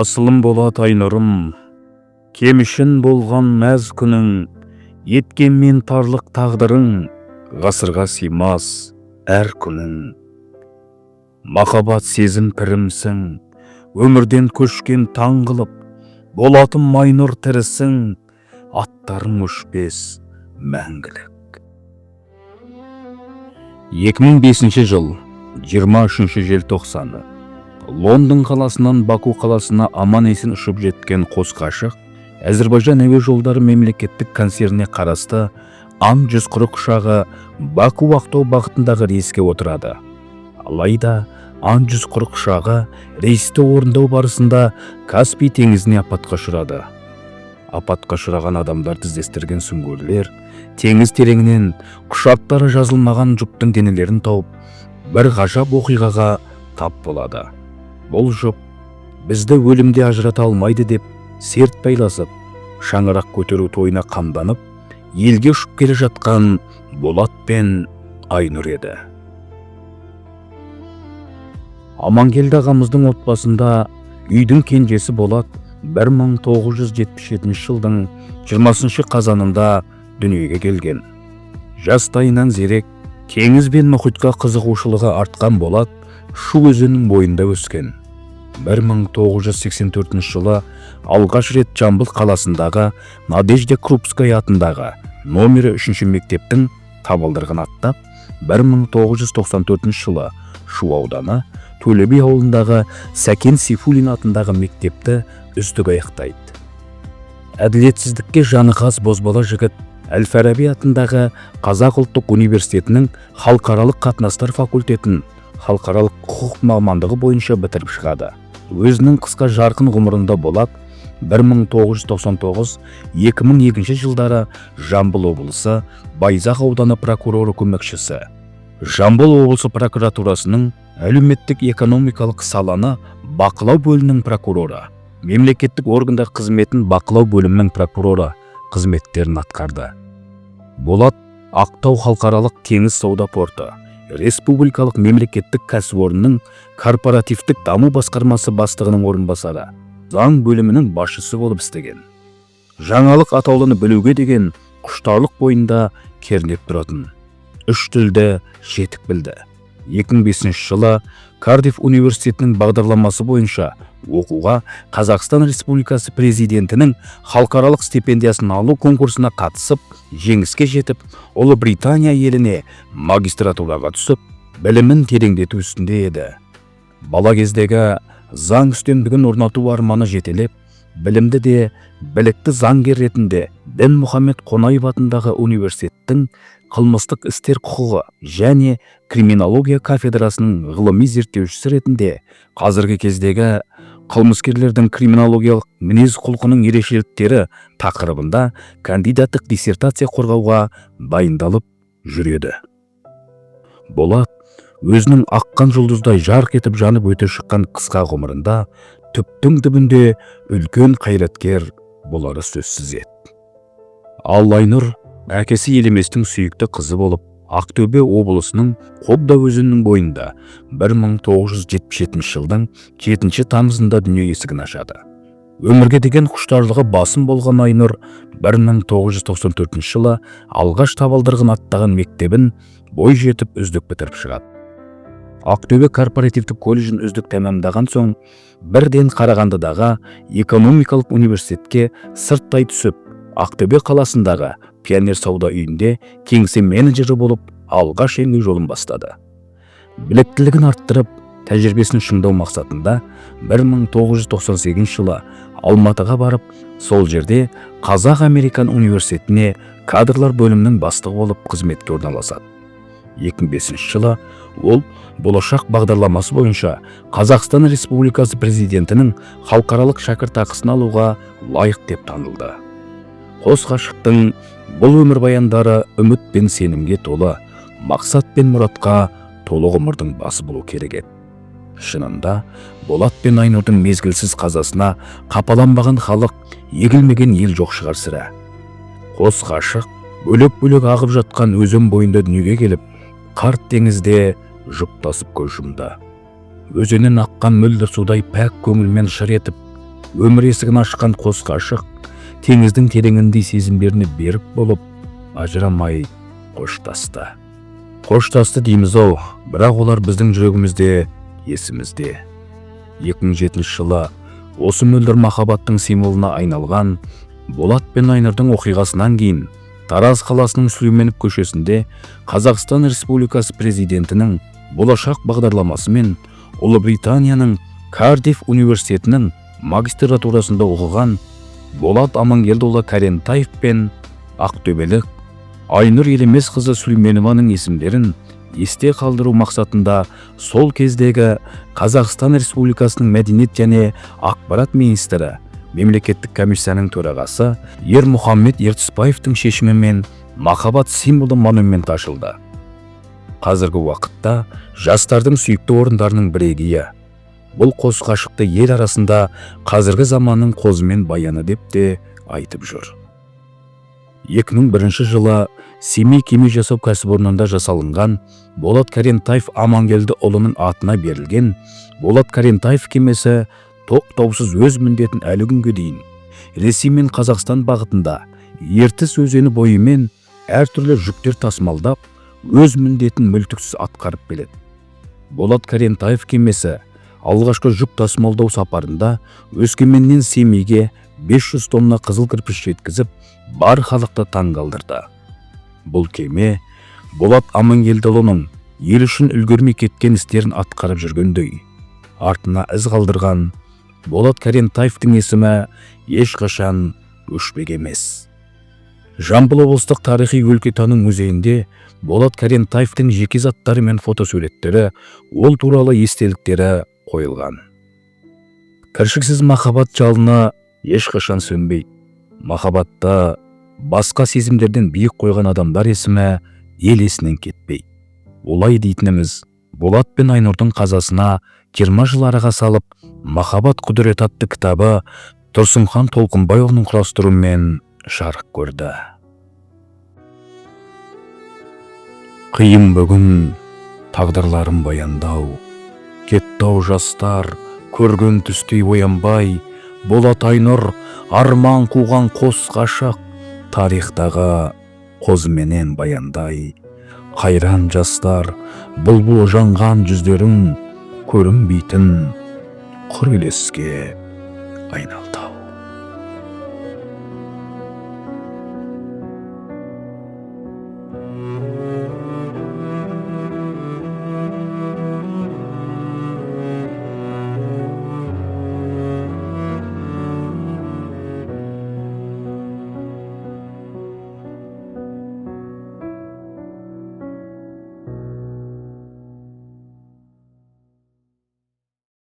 Асылым болат айнұрым, кемішін болған мәз күнің, еткенмен тарлық тағдырың, ғасырға сыймас әр күнің. Махаббат сезім пірімсің, өмірден көшкен таң қылып, болатым майнұр тірісің, аттарың өшпес мәңгілік. 2005 жыл 23 желтоқсаны Лондон қаласынан Баку қаласына аман-есен ұшып жеткен қос ғашық Әзірбайжан әуе жолдары мемлекеттік концерніне қарасты Ан-140 ұшағы Баку-Ақтау бағытындағы рейске отырады. Алайда Ан-140 ұшағы рейсті орындау барысында Каспий теңізіне апатқа ұшырады. Апатқа ұшыраған адамдар іздестірген сүңгуірлер теңіз тереңінен құшақтары жазылмаған жұптың денелерін тауып, бір ғажап оқиғаға тап болады. Бұл жұп бізді өлімде ажырата алмайды деп серт байласып, шаңырақ көтеру тойына қамданып, елге ұшып келе жатқан Болат пен Айнұр еді. Амангелді ағамыздың отбасында үйдің кенжесі Болат 1977 жылдың 20 қазанында дүниеге келген. Жастайынан зерек, теңіз бен мұхитқа қызығушылығы артқан Болат Шу өзенінің бойында өскен. 1984 жылы алғаш рет Жамбыл қаласындағы Надежда Крупская атындағы номері 3 мектептің табалдырығын аттап, 1994 жылы Шу ауданы Төле би ауылындағы Сәкен Сейфуллин атындағы мектепті үздік аяқтайды. Әділетсіздікке жаны қас бозбала жігіт Әл-Фараби атындағы Қазақ ұлттық университетінің халықаралық қатынастар факультетін халықаралық құқық мамандығы бойынша бітіріп шығады. Өзінің қысқа жарқын ғұмырында Болат 1999-2002 жылдары Жамбыл облысы Байзақ ауданы прокуроры көмекшісі, Жамбыл облысы прокуратурасының әлеуметтік экономикалық саланы бақылау бөлімінің прокуроры, мемлекеттік органдар қызметін бақылау бөлімінің прокуроры қызметтерін атқарды. Болат Ақтау халықаралық теңіз сауда порты, Республикалық мемлекеттік кәсіпорынның корпоративтік даму басқармасы бастығының орынбасары, заң бөлімінің басшысы болып істеген. Жаңалық атаулыны білуге деген құштарлық бойында кернеп тұратын. 3 тілді жетік білді. 2005 жылы Кардиф университетінің бағдарламасы бойынша оқуға Қазақстан Республикасы президентінің халықаралық стипендиясын алу конкурсына қатысып, жеңіске жетіп, Ұлыбритания еліне магистратураға түсіп, білімін тереңдету үстінде еді. Бала кездегі заң үстемдігін орнату арманы жетелеп, білімді де білікті заңгер ретінде Дінмұхамед Қонаев атындағы университеттің қылмыстық істер құқығы және криминология кафедрасының ғылыми зерттеушісі ретінде қазіргі кездегі қылмыскерлердің криминологиялық мінез құлқының ерекшеліктері тақырыбында кандидаттық диссертация қорғауға дайындалып жүреді. Болат өзінің аққан жұлдыздай жарқ етіп жанып өте шыққан қысқа ғұмырында түптің түбінде үлкен қайраткер болары сөзсіз еді. Ал Айнұр әкесі елеместің сүйікті қызы болып, Ақтөбе облысының Қобда өзенінің бойында 1977 жылдың 7 тамызында дүние есігін ашады. Өмірге деген құштарлығы басым болған Айнұр 1994 жылы алғаш табалдырығын аттаған мектебін бой жетіп үздік бітіріп шығады. Ақтөбе корпоративтік колледжін үздік тәмамдаған соң, бірден Қарағандыдағы экономикалық университетке сырттай түсіп, Ақтөбе қаласындағы Пионер сауда үйінде кеңсе менеджері болып алғаш еңбек жолын бастады. Біліктілігін арттырып, тәжірибесін шыңдау мақсатында 1998 жылы Алматыға барып, сол жерде Қазақ-Американ университетіне кадрлар бөлімінің бастығы болып қызметке орналасады. 2005 жылы ол болашақ бағдарламасы бойынша Қазақстан Республикасы президентінің халықаралық шәкіртақысын алуға лайық деп танылды. Қос ғашықтың бұл өмірбаяндары үміт пен сенімге толы, мақсат пен мұратқа толы ғұмырдың басы болу керек еді. Шынында, Болат пен Айнұрдың мезгілсіз қазасына қапаланбаған халық, егілмеген ел жоқ шығар сірә. Қос ғашық бөлек-бөлек ағып жатқан өзен бойында дүниеге келіп, қарт теңізде жұптасып көз жұмды. Өзеннен аққан мөлдір судай пәк көңілмен шыр етіп, өмір есігін ашқан қос ғашық теңіздің тереңіндей сезімдеріне берік болып ажырамай қоштасты. Қоштасты дейміз ау, бірақ олар біздің жүрегімізде, есімізде. 2007 жылы осы мөлдір махаббаттың символына айналған Болат пен Айнұрдың оқиғасынан кейін Тараз қаласының Сүлейменов көшесінде Қазақстан Республикасы президентінің болашақ бағдарламасы мен Ұлыбританияның Кардиф университетінің магистратурасында оқыған Болат Амангелдіұлы Карентаев пен ақтөбелік Айнұр Елемесқызы Сүлейменованың есімдерін есте қалдыру мақсатында сол кездегі Қазақстан Республикасының мәдениет және ақпарат министрі, мемлекеттік комиссияның төрағасы Ермұхамед Ертісбаевтың шешімімен махаббат символы монумент ашылды. Қазіргі уақытта жастардың сүйікті орындарының бірегейі. Бұл қос ғашықты ел арасында қазіргі заманның қозымен баяны деп те айтып жүр. 2001 жылы Семей кеме жасау кәсіпорнында жасалынған Болат Карентаев Амангелдіұлының атына берілген Болат Карентаев кемесі тоқтаусыз өз міндетін әлі күнге дейін Ресей мен Қазақстан бағытында Ертіс өзені бойымен әртүрлі жүктер тасымалдап, өз міндетін мүлтіксіз атқарып келеді. Болат Карентаев кемесі алғашқы жүк тасымалдау сапарында Өскеменнен Семейге 500 тонна қызыл кірпіш жеткізіп, бар халықты таң қалдырды. Бұл кеме Болат Амангелдіұлының ел үшін үлгермей кеткен істерін атқарып жүргендей, артына із қалдырған Болат Карентаевтың есімі ешқашан өшпек емес. Жамбыл облыстық тарихи өлкетану музейінде Болат Карентаевтың жеке заттары мен фотосуреттері, ол туралы естеліктері қойылған. Кіршіксіз махаббат жалыны ешқашан сөнбейді. Махаббатта басқа сезімдерден биік қойған адамдар есімі ел есінен кетпей. Олай дейтініміз, Болат пен Айнұрдың қазасына 20 жыл араға салып, «Махаббат құдірет» атты кітабы Тұрсынхан Толқынбайұлының құрастыруымен жарық көрді. Қиын бүгін тағдырларым баяндау, кетті-ау жастар, көрген түстей оянбай, Болат Айнұр арман қуған қос ғашық, тарихтағы қозыменен баяндай. Қайран жастар, бұлбұл жанған жүздерің көрінбейтін құр елеске айналды.